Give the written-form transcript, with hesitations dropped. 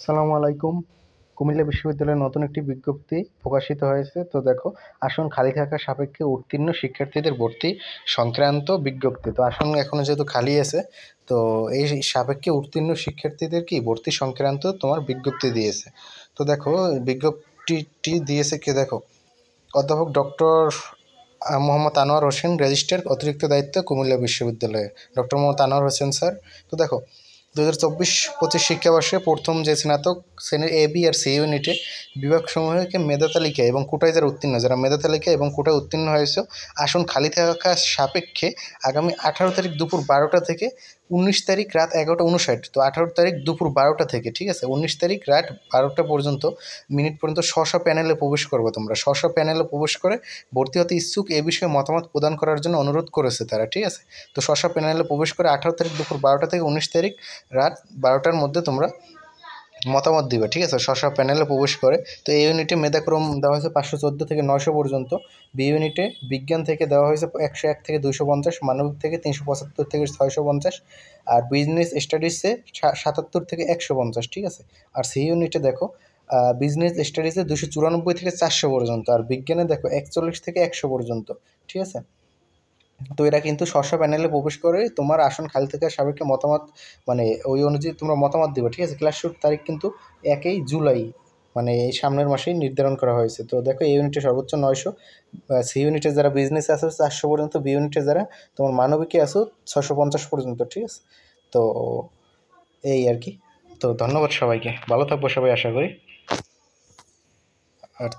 আসসালামু আলাইকুম। কুমিল্লা বিশ্ববিদ্যালয়ের নতুন একটি বিজ্ঞপ্তি প্রকাশিত হয়েছে। তো দেখো, আসন খালি থাকা সাপেক্ষে উত্তীর্ণ শিক্ষার্থীদের ভর্তি সংক্রান্ত বিজ্ঞপ্তি। তো আসন এখনো যেহেতু খালি আছে, তো এই সাপেক্ষে উত্তীর্ণ শিক্ষার্থীদের কি ভর্তি সংক্রান্ত তোমার বিজ্ঞপ্তি দিয়েছে। তো দেখো, বিজ্ঞপ্তিটি দিয়েছে কে, দেখো, অধ্যাপক ডক্টর মোহাম্মদ আনোয়ার হোসেন, রেজিস্ট্রার, অতিরিক্ত দায়িত্ব, কুমিল্লা বিশ্ববিদ্যালয়ে, ডক্টর মোহাম্মদ আনোয়ার হোসেন স্যার। তো দেখো, 2024-25 শিক্ষাবর্ষে প্রথম যে স্নাতক শ্রেণীর এ বি আর সি ইউনিটে বিভাগসমূহকে মেধা তালিকা এবং কোটায় যারা মেধা তালিকা এবং কোটায় উত্তীর্ণ হয়েছে, আসন খালি থাকা সাপেক্ষে আগামী 18 তারিখ দুপুর 12টা থেকে 19 তারিখ রাত 11:59। তো 18 তারিখ দুপুর 12টা থেকে, ঠিক আছে, 19 তারিখ রাত 12টা পর্যন্ত মিনিট পর্যন্ত স্ব প্যানেলে প্রবেশ করবে। তোমরা স্ব প্যানেলে প্রবেশ করে ভর্তি হতে ইচ্ছুক এ বিষয়ে মতামত প্রদান করার জন্য অনুরোধ করেছে তারা, ঠিক আছে। তো স্ব প্যানেলে প্রবেশ করে 18 তারিখ দুপুর 12টা থেকে 19 তারিখ রাত 12টার মধ্যে তোমরা মতামত দিবে, ঠিক আছে, স্ব প্যানেলে প্রবেশ করে। তো এই ইউনিটে মেধাক্রম দেওয়া হয়েছে 514 থেকে 900 পর্যন্ত। বি ইউনিটে বিজ্ঞান থেকে দেওয়া হয়েছে 101 থেকে 250, মানবিক থেকে 375 থেকে 650, আর বিজনেস স্টাডিজে 77 থেকে 150, ঠিক আছে। আর সি ইউনিটে দেখো, বিজনেস স্টাডিজে 294 থেকে 400 পর্যন্ত, আর বিজ্ঞানে দেখো 41 থেকে 100 পর্যন্ত, ঠিক আছে। তো এরা কিন্তু স্ব প্যানেলে প্রবেশ করে তোমার আসন খালি থাকার সাপেক্ষে মতামত, মানে ওই অনুযায়ী তোমরা মতামত দিবে, ঠিক আছে। ক্লাস শুরুর তারিখ কিন্তু 1 জুলাই, মানে এই সামনের মাসেই নির্ধারণ করা হয়েছে। তো দেখো, এই ইউনিটে সর্বোচ্চ 900, সি ইউনিটে যারা বিজনেসে আসো 400 পর্যন্ত, বি ইউনিটে যারা তোমার মানবিকে আসো 650 পর্যন্ত, ঠিক আছে। তো এই আর কি। তো ধন্যবাদ সবাইকে, ভালো থাকবো সবাই আশা করি। আর